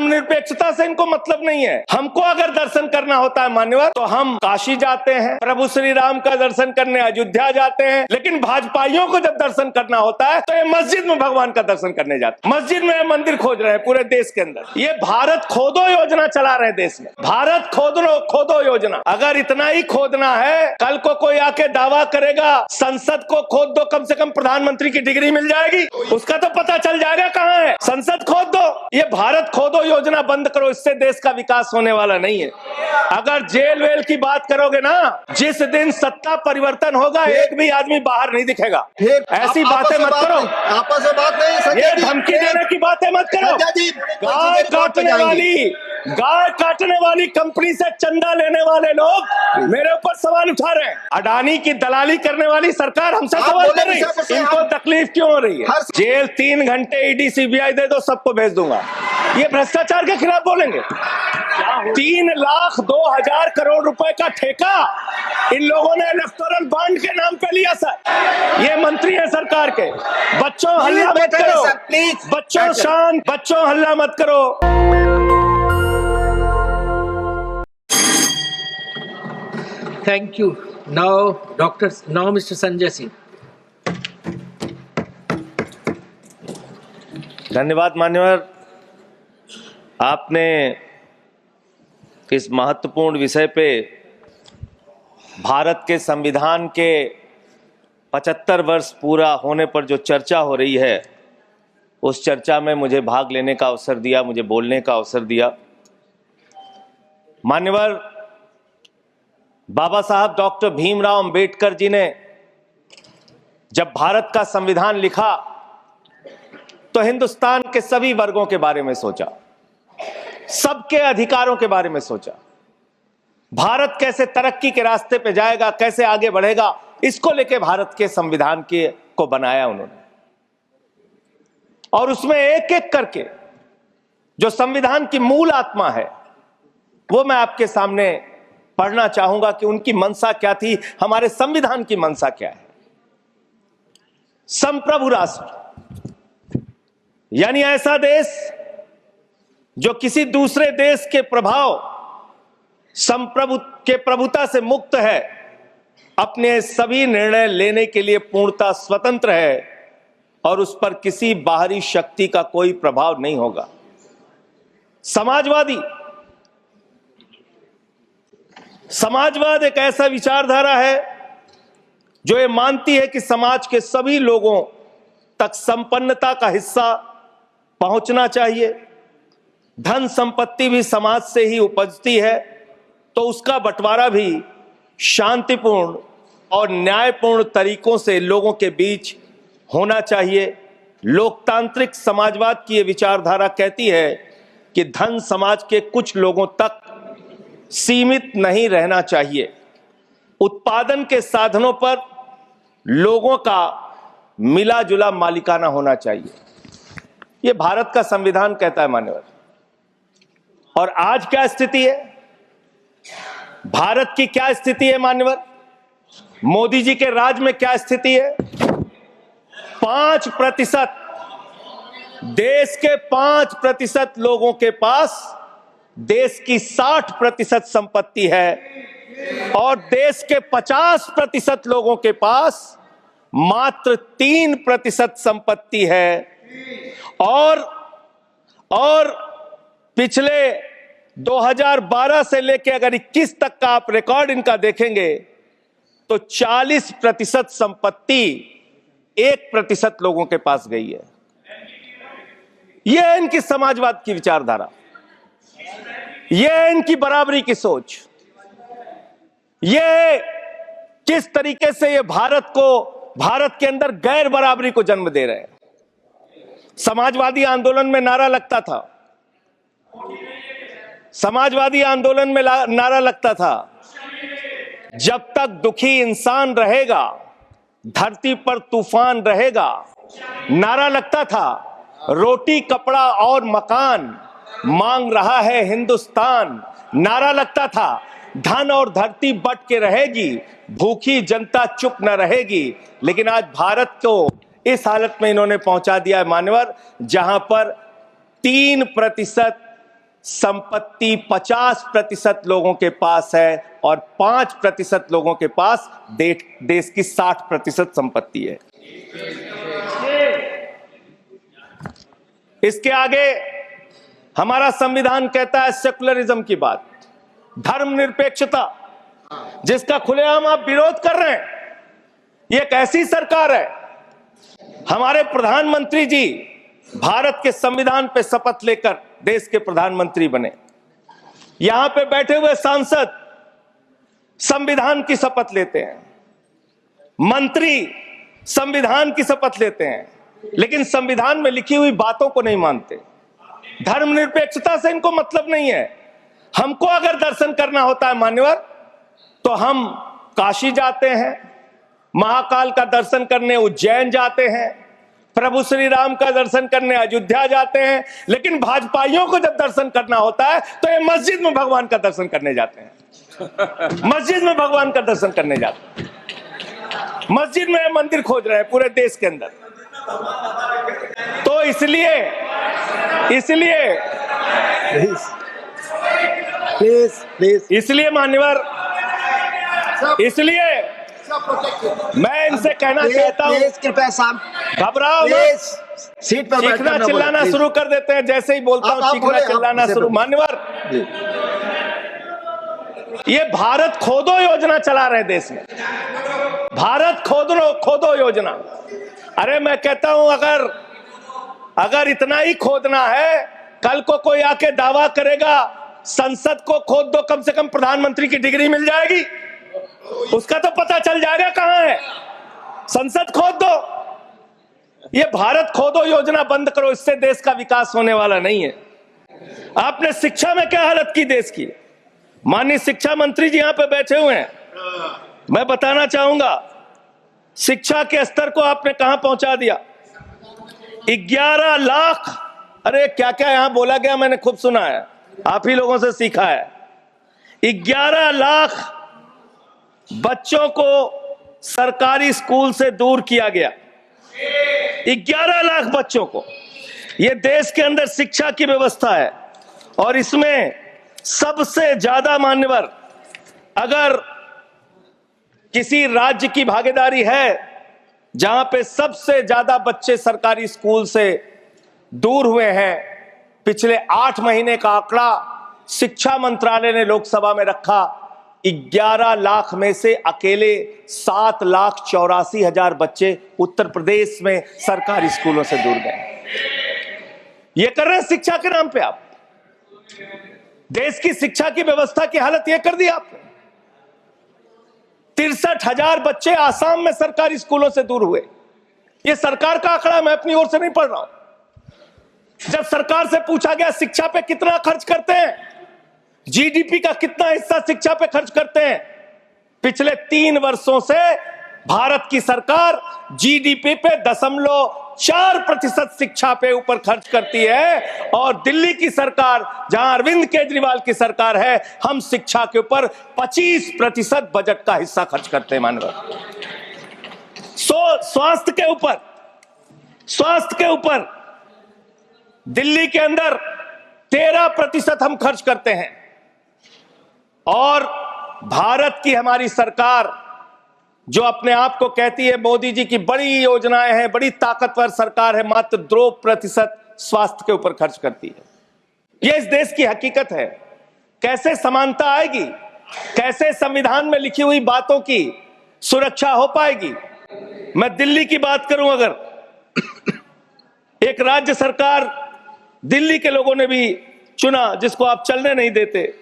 धर्मनिरपेक्षता से इनको मतलब नहीं है। हमको अगर दर्शन करना होता है मान्यवर, तो हम काशी जाते हैं, प्रभु श्री राम का दर्शन करने अयोध्या जाते हैं, लेकिन भाजपाइयों को जब दर्शन करना होता है तो ये मस्जिद में भगवान का दर्शन करने जाते हैं। मस्जिद में मंदिर खोज रहे हैं पूरे देश के अंदर। ये भारत खोदो योजना चला रहे हैं देश में, भारत खोदो योजना। अगर इतना ही खोदना है, कल को कोई आके दावा करेगा संसद को खोद दो, कम से कम प्रधानमंत्री की डिग्री मिल जाएगी, उसका तो पता चल जाएगा कहां है। संसद खोद दो, ये भारत खोदो योजना बंद करो, इससे देश का विकास होने वाला नहीं है। अगर जेल वेल की बात करोगे ना, जिस दिन सत्ता परिवर्तन होगा एक भी आदमी बाहर नहीं दिखेगा। ऐसी बातें मत करो, आपस में बात नहीं, ये धमकी देने की बातें मत करो। गाय काटने वाली कंपनी से चंदा लेने वाले लोग मेरे ऊपर सवाल उठा रहे हैं। अडानी की दलाली करने वाली सरकार हमसे सवाल कर रही है, इनको तकलीफ क्यों हो रही है? जेल 3 घंटे ईडी सीबीआई दे दो, सबको भेज दूंगा। ये भ्रष्टाचार के खिलाफ बोलेंगे। 3,02,000 करोड़ रुपए का ठेका इन लोगों ने इलेक्टोरल बॉन्ड के नाम पे लिया सर। ये मंत्री है सरकार के। बच्चों हल्ला मत करो, बच्चों शांत, बच्चों हल्ला मत करो। Thank you. Now Mr. Sanjay Singh. धन्यवाद मान्यवर, आपने इस महत्वपूर्ण विषय पे भारत के संविधान के 75 वर्ष पूरा होने पर जो चर्चा हो रही है, उस चर्चा में मुझे भाग लेने का अवसर दिया, मुझे बोलने का अवसर दिया। मान्यवर, बाबा साहब डॉक्टर भीमराव अंबेडकर जी ने जब भारत का संविधान लिखा तो हिंदुस्तान के सभी वर्गों के बारे में सोचा, सबके अधिकारों के बारे में सोचा, भारत कैसे तरक्की के रास्ते पे जाएगा, कैसे आगे बढ़ेगा, इसको लेके भारत के संविधान को बनाया उन्होंने। और उसमें एक एक करके जो संविधान की मूल आत्मा है वो मैं आपके सामने पढ़ना चाहूंगा कि उनकी मंशा क्या थी, हमारे संविधान की मंशा क्या है। संप्रभु राष्ट्र यानी ऐसा देश जो किसी दूसरे देश के प्रभाव प्रभुता से मुक्त है, अपने सभी निर्णय लेने के लिए पूर्णतः स्वतंत्र है और उस पर किसी बाहरी शक्ति का कोई प्रभाव नहीं होगा। समाजवाद एक ऐसा विचारधारा है जो ये मानती है कि समाज के सभी लोगों तक संपन्नता का हिस्सा पहुंचना चाहिए। धन संपत्ति भी समाज से ही उपजती है, तो उसका बंटवारा भी शांतिपूर्ण और न्यायपूर्ण तरीकों से लोगों के बीच होना चाहिए। लोकतांत्रिक समाजवाद की ये विचारधारा कहती है कि धन समाज के कुछ लोगों तक सीमित नहीं रहना चाहिए। उत्पादन के साधनों पर लोगों का मिला जुला मालिकाना होना चाहिए। यह भारत का संविधान कहता है मान्यवर। और आज क्या स्थिति है, भारत की क्या स्थिति है मान्यवर? मोदी जी के राज में क्या स्थिति है? 5%, देश के 5% लोगों के पास देश की 60% संपत्ति है और देश के 50% लोगों के पास मात्र 3% संपत्ति है। और पिछले 2012 से लेकर अगर 21 तक का आप रिकॉर्ड इनका देखेंगे तो 40% संपत्ति 1% लोगों के पास गई है। यह है इनकी समाजवाद की विचारधारा, यह है इनकी बराबरी की सोच, यह किस तरीके से ये भारत के अंदर गैर बराबरी को जन्म दे रहे हैं। समाजवादी आंदोलन में नारा लगता था, जब तक दुखी इंसान रहेगा धरती पर तूफान रहेगा। नारा लगता था, रोटी कपड़ा और मकान मांग रहा है हिंदुस्तान। नारा लगता था, धन और धरती बट के रहेगी, भूखी जनता चुप न रहेगी। लेकिन आज भारत को इस हालत में इन्होंने पहुंचा दिया है मान्यवर, जहां पर 3% संपत्ति 50% लोगों के पास है और 5% लोगों के पास देश की 60% संपत्ति है। इसके आगे हमारा संविधान कहता है सेकुलरिज्म की बात, धर्मनिरपेक्षता, जिसका खुलेआम आप विरोध कर रहे हैं। ये एक ऐसी सरकार है, हमारे प्रधानमंत्री जी भारत के संविधान पे शपथ लेकर देश के प्रधानमंत्री बने। यहां पे बैठे हुए सांसद संविधान की शपथ लेते हैं, मंत्री संविधान की शपथ लेते हैं, लेकिन संविधान में लिखी हुई बातों को नहीं मानते। धर्मनिरपेक्षता से इनको मतलब नहीं है। हमको अगर दर्शन करना होता है मान्यवर, तो हम काशी जाते हैं, महाकाल का दर्शन करने उज्जैन जाते हैं, प्रभु श्री राम का दर्शन करने अयोध्या जाते हैं। लेकिन भाजपाइयों को जब दर्शन करना होता है तो ये मस्जिद में भगवान का दर्शन करने जाते हैं। मस्जिद में भगवान का दर्शन करने जाते हैं, मस्जिद में मंदिर खोज रहे हैं पूरे देश के अंदर। तो इसलिए इसलिए मान्यवर, इसलिए मैं इनसे कहना चाहता हूं, घबराओ मत, सीट पर चीखना चिल्लाना शुरू कर देते हैं। जैसे ही बोलता हूं चीखना चिल्लाना शुरू। मान्यवर, ये भारत खोदो योजना चला रहे देश में, भारत खोदो योजना। अरे मैं कहता हूं अगर इतना ही खोदना है, कल को कोई आके दावा करेगा संसद को खोद दो, कम से कम प्रधानमंत्री की डिग्री मिल जाएगी, उसका तो पता चल जाएगा कहां है। संसद खोद दो, ये भारत खोदो योजना बंद करो, इससे देश का विकास होने वाला नहीं है। आपने शिक्षा में क्या हालत की देश की, माननीय शिक्षा मंत्री जी यहां पे बैठे हुए हैं, मैं बताना चाहूंगा शिक्षा के स्तर को आपने कहां पहुंचा दिया। 11 लाख, अरे क्या क्या यहां बोला गया, मैंने खूब सुना है, आप ही लोगों से सीखा है। 11 लाख बच्चों को सरकारी स्कूल से दूर किया गया, 11 लाख बच्चों को। यह देश के अंदर शिक्षा की व्यवस्था है और इसमें सबसे ज्यादा मान्यवर, अगर किसी राज्य की भागीदारी है जहां पे सबसे ज्यादा बच्चे सरकारी स्कूल से दूर हुए हैं, पिछले 8 महीने का आंकड़ा शिक्षा मंत्रालय ने लोकसभा में रखा, 11 लाख में से अकेले 7,84,000 बच्चे उत्तर प्रदेश में सरकारी स्कूलों से दूर गए। ये कर रहे हैं शिक्षा के नाम पे आप। देश की शिक्षा की व्यवस्था की हालत यह कर दी आपने। 63,000 बच्चे आसाम में सरकारी स्कूलों से दूर हुए। यह सरकार का आंकड़ा, मैं अपनी ओर से नहीं पढ़ रहा हूं। जब सरकार से पूछा गया शिक्षा पे कितना खर्च करते हैं, जीडीपी का कितना हिस्सा शिक्षा पे खर्च करते हैं, पिछले 3 वर्षों से भारत की सरकार जीडीपी पे 0.4% शिक्षा पे ऊपर खर्च करती है। और दिल्ली की सरकार, जहां अरविंद केजरीवाल की सरकार है, हम शिक्षा के ऊपर 25% बजट का हिस्सा खर्च करते हैं मानव। स्वास्थ्य के ऊपर दिल्ली के अंदर 13% हम खर्च करते हैं। और भारत की हमारी सरकार जो अपने आप को कहती है मोदी जी की बड़ी योजनाएं हैं, बड़ी ताकतवर सरकार है, मात्र 2% स्वास्थ्य के ऊपर खर्च करती है। यह इस देश की हकीकत है। कैसे समानता आएगी, कैसे संविधान में लिखी हुई बातों की सुरक्षा हो पाएगी। मैं दिल्ली की बात करूं, अगर एक राज्य सरकार, दिल्ली के लोगों ने भी चुना जिसको आप चलने नहीं देते,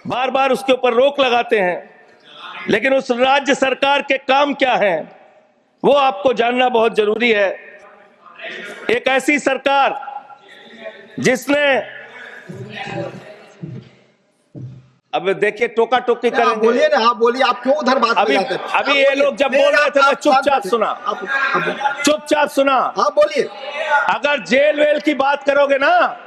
बार बार उसके ऊपर रोक लगाते हैं, लेकिन उस राज्य सरकार के काम क्या हैं वो आपको जानना बहुत जरूरी है। एक ऐसी सरकार जिसने, अब देखिए टोका टोकी करेंगे, बोलिए ना, आप बोलिए, आप क्यों उधर बात अभी ये लोग जब बोल रहे थे मैं चुपचाप सुना। आप बोलिए। अगर जेल वेल की बात करोगे ना,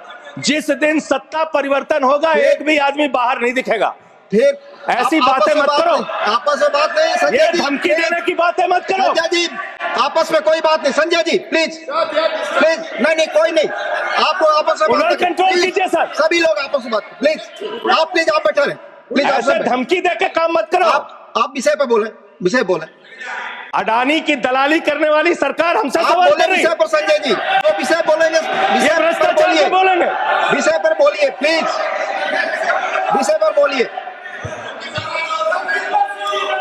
जिस दिन सत्ता परिवर्तन होगा एक भी आदमी बाहर नहीं दिखेगा। ठीक, ऐसी बातें मत करो, आपस में बात नहीं। संजय ये जी, धमकी देने की बातें मत करो। संजय जी, आपस में कोई बात नहीं। संजय जी प्लीज, नहीं कोई नहीं। आपको आपस में बात उधर करें। कंट्रोल प्लीज, कीजिए सर। सभी लोग आपस में बात, प्लीज आप बैठे रहें, प्लीज आप ऐसे सब धमकी देके काम मत करो। आप विषय पे बोले, विषय बोले, अडानी की दलाली करने वाली सरकार हमसे आप सवाल बोले कर रही है। विषय पर संजय जी, तो विषय बोलेंगे, ये विषय पर भ्रष्टाचार बोलिए, पे बोलेंगे। विषय पर बोलिए प्लीज, विषय पर बोलिए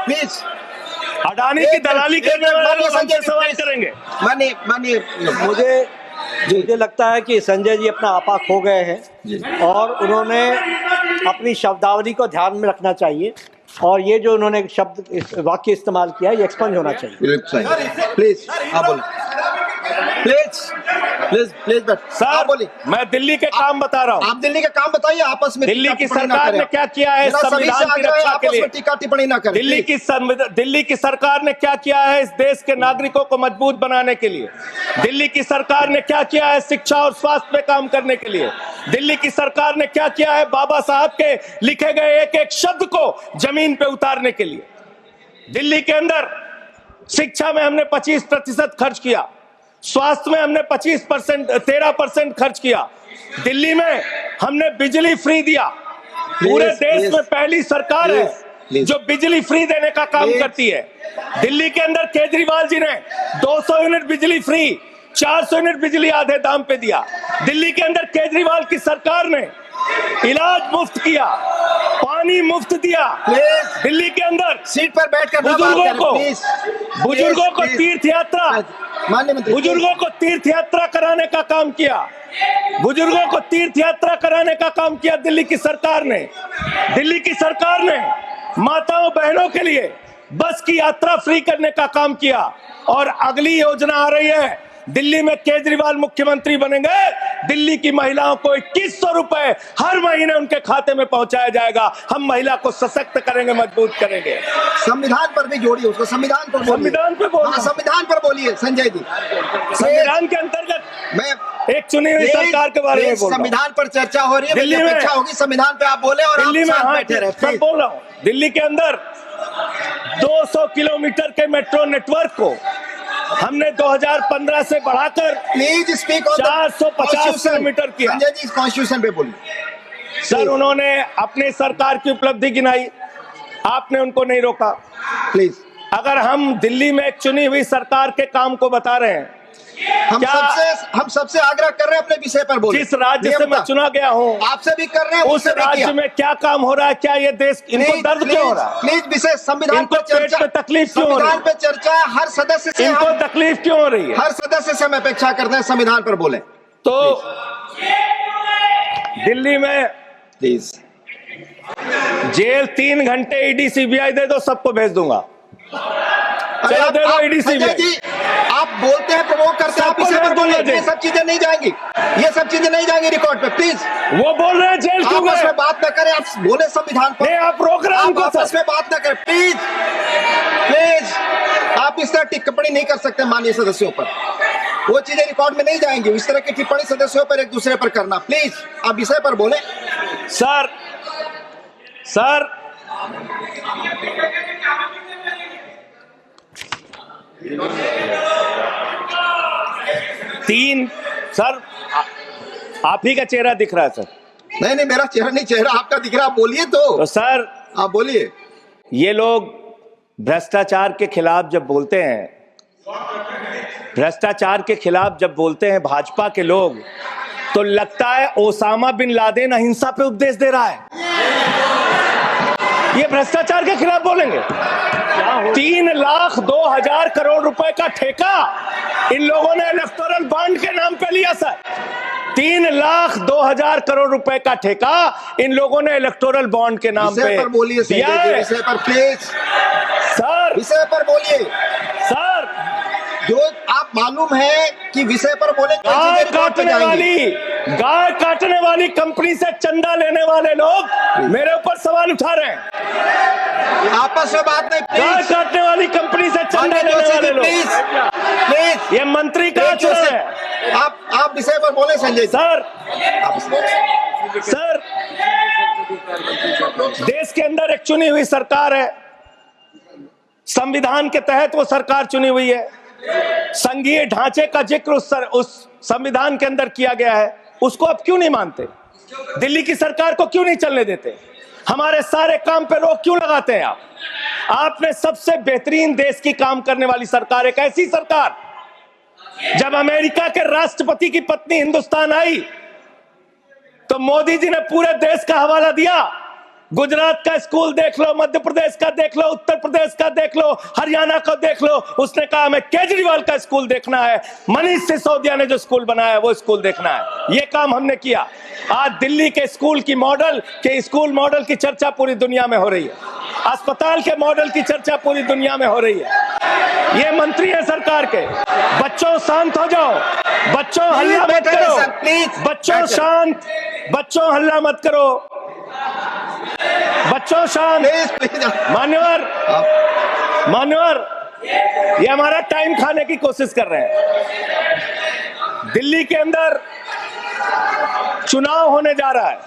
प्लीज। अडानी की दलाली करने वाले लोग हमसे सवाल करेंगे। मानिए मुझे लगता है कि संजय जी अपना आपा खो गए हैं और उन्होंने अपनी शब्दावली को ध्यान में रखना चाहिए और ये जो उन्होंने शब्द वाक्य इस्तेमाल किया है ये एक्सपंज होना चाहिए। प्लीज आप बोलिए, प्लीज प्लीज प्लीज आप सर बोलिए। मैं दिल्ली के काम बता रहा हूँ। आप दिल्ली का काम बताइए, आपस में दिल्ली की टिप्पणी ना सरकार करें। ने क्या किया है मेरा सभी संविधान से की आग्रह है, रक्षा के आपस लिए। में टीका टिप्पणी ना करें। दिल्ली की सरकार ने क्या किया है इस देश के नागरिकों को मजबूत बनाने के लिए। दिल्ली की सरकार ने क्या किया है शिक्षा और स्वास्थ्य पे काम करने के लिए। दिल्ली की सरकार ने क्या किया है बाबा साहब के लिखे गए एक एक शब्द को जमीन पे उतारने के लिए। दिल्ली के अंदर शिक्षा में हमने 25% खर्च किया, स्वास्थ्य में हमने 13% खर्च किया। दिल्ली में हमने बिजली फ्री दिया। पूरे देश में पहली सरकार है जो बिजली फ्री देने का काम करती है। दिल्ली के अंदर केजरीवाल जी ने 200 यूनिट बिजली फ्री, 400 यूनिट बिजली आधे दाम पे दिया। दिल्ली के अंदर केजरीवाल की सरकार ने इलाज मुफ्त किया, पानी मुफ्त दिया। दिल्ली के अंदर सीट पर बैठकर बुजुर्गों को तीर्थ यात्रा, माननीय मंत्री, बुजुर्गों को तीर्थ यात्रा कराने का काम किया। बुजुर्गों को तीर्थ यात्रा कराने का काम किया दिल्ली की सरकार ने। दिल्ली की सरकार ने माताओं बहनों के लिए बस की यात्रा फ्री करने का काम किया। और अगली योजना आ रही है, दिल्ली में केजरीवाल मुख्यमंत्री बनेंगे, दिल्ली की महिलाओं को 2100 रुपए हर महीने उनके खाते में पहुंचाया जाएगा। हम महिला को सशक्त करेंगे, मजबूत करेंगे। संविधान पर भी जोड़िए उसको, संविधान पर बोलिए। संविधान पे बोल, संविधान पर बोलिए संजय जी। संविधान के अंतर्गत मैं एक चुनी हुई सरकार के बारे में बोल रहा हूं। संविधान पर चर्चा हो रही है, दिल्ली मेरी में अपेक्षा होगी संविधान पे आप बोले और दिल्ली आप में, साथ हाँ बैठे रहे। सर बोल रहा हूँ, दिल्ली के अंदर 200 किलोमीटर के मेट्रो नेटवर्क को हमने 2015 से बढ़ाकर प्लीज स्पीक ऑन 450 किलोमीटर किया। संजय जी कॉन्स्टिट्यूशन पे बोलिए। सर उन्होंने अपनी सरकार की उपलब्धि गिनाई, आपने उनको नहीं रोका। प्लीज अगर हम दिल्ली में एक चुनी हुई सरकार के काम को बता रहे हैं, हम सबसे आग्रह कर रहे हैं अपने विषय पर बोलिए। जिस राज्य से मैं चुना गया हूँ आपसे भी कर रहे हैं, उस राज्य में क्या काम हो रहा है, क्या ये देश, इनको दर्द क्यों हो रहा है, प्लीज विषय संविधान इनको पर चर्चा, पेट पे तकलीफ क्यों हो रही है, संविधान पे चर्चा है, हर सदस्य से इनको तकलीफ क्यों हो रही है। हर सदस्य से हम अपेक्षा करते हैं संविधान पर बोले। तो दिल्ली में प्लीज जेल 3 घंटे ईडी सीबीआई दे दो, सबको भेज दूंगा। चलो दे दो ईडी संजय सीबीआई। जी आप बोलते हैं, प्रमोट करते हैं, आप सबको इसे पर भेज दूंगा बोलिए। ये सब चीजें नहीं जाएंगी, ये सब चीजें नहीं जाएंगी रिकॉर्ड पे। प्लीज वो बोल रहे हैं जेल क्यों आपस गए, में बात न करें, आप बोले संविधान पर, नहीं आप रोक रहे हैं आप उनको आपस सर। में बात न करें। प्लीज प्लीज आप इस तरह टिप्पणी नहीं कर सकते माननीय सदस्यों पर, वो चीजें रिकॉर्ड में नहीं जाएंगी। इस तरह की टिप्पणी सदस्यों पर एक दूसरे पर करना, प्लीज आप विषय पर बोले। सर 3 सर आप ही का चेहरा दिख रहा है सर। नहीं मेरा चेहरा नहीं, चेहरा आपका दिख रहा, आप बोलिए तो सर आप बोलिए। ये लोग भ्रष्टाचार के खिलाफ जब बोलते हैं, भ्रष्टाचार के खिलाफ जब बोलते हैं भाजपा के लोग, तो लगता है ओसामा बिन लादेन अहिंसा पे उपदेश दे रहा है। ये भ्रष्टाचार के खिलाफ बोलेंगे। 3,02,000 करोड़ रुपए का ठेका इन लोगों ने इलेक्टोरल बॉन्ड के नाम पे लिया सर। 3,02,000 करोड़ रुपए का ठेका इन लोगों ने इलेक्टोरल बॉन्ड के नाम पे बोलिए दिया है। विषय पर प्लीज सर, विषय पर बोलिए सर जो आप मालूम है कि विषय पर बोले तो गाय चीजें रिकॉर्ड पे काटने वाली कंपनी से चंदा लेने वाले लोग मेरे ऊपर सवाल उठा रहे हैं। आपस में बात नहीं, गाय प्लीज काटने वाली कंपनी से चंदा लेने वाले लोग, प्लीज प्लीज ये मंत्री का आचरण है। आप विषय पर बोले संजय जी। सर देश के अंदर एक चुनी हुई सरकार है, संविधान के तहत वो सरकार चुनी हुई है, संघीय ढांचे का जिक्र उस संविधान के अंदर किया गया है। उसको अब क्यों नहीं मानते? दिल्ली की सरकार को क्यों नहीं चलने देते? हमारे सारे काम पे रोक क्यों लगाते हैं आप? आपने सबसे बेहतरीन देश की काम करने वाली सरकार, एक ऐसी सरकार, जब अमेरिका के राष्ट्रपति की पत्नी हिंदुस्तान आई तो मोदी जी ने पूरे देश का हवाला दिया। गुजरात का स्कूल देख लो, मध्य प्रदेश का देख लो, उत्तर प्रदेश का देख लो, हरियाणा का देख लो। उसने कहा हमें केजरीवाल का स्कूल देखना है, मनीष सिसोदिया ने जो स्कूल बनाया है वो स्कूल देखना है। ये काम हमने किया। आज दिल्ली के स्कूल मॉडल की चर्चा पूरी दुनिया में हो रही है, अस्पताल के मॉडल की चर्चा पूरी दुनिया में हो रही है। ये मंत्री है सरकार के। बच्चों शांत हो जाओ, बच्चों हल्ला मत करो, बच्चों शांत, बच्चों हल्ला मत करो, बच्चों शांत। मान्यवर, ये हमारा टाइम खाने की कोशिश कर रहे हैं। दिल्ली के अंदर चुनाव होने जा रहा है।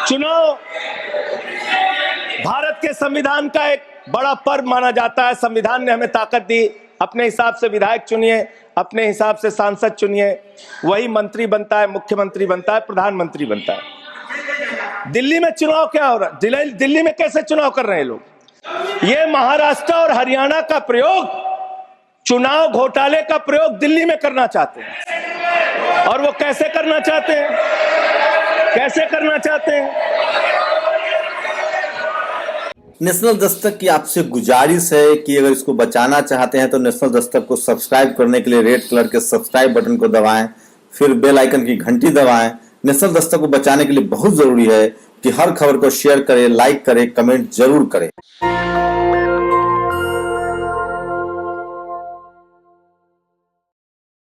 चुनाव भारत के संविधान का एक बड़ा पर्व माना जाता है। संविधान ने हमें ताकत दी, अपने हिसाब से विधायक चुनिए, अपने हिसाब से सांसद चुनिए, वही मंत्री बनता है, मुख्यमंत्री बनता है, प्रधानमंत्री बनता है। दिल्ली में चुनाव क्या हो रहा है? दिल्ली में कैसे चुनाव कर रहे हैं लोग? ये महाराष्ट्र और हरियाणा का प्रयोग, चुनाव घोटाले का प्रयोग दिल्ली में करना चाहते हैं। और वो कैसे करना चाहते हैं? कैसे करना चाहते हैं? नेशनल दस्तक की आपसे गुजारिश है कि अगर इसको बचाना चाहते हैं तो नेशनल दस्तक को सब्सक्राइब करने के लिए रेड कलर के सब्सक्राइब बटन को दबाएं, फिर बेल आइकन की घंटी दबाएं। नेशनल दस्तक को बचाने के लिए बहुत जरूरी है कि हर खबर को शेयर करें, लाइक करें, कमेंट जरूर करें।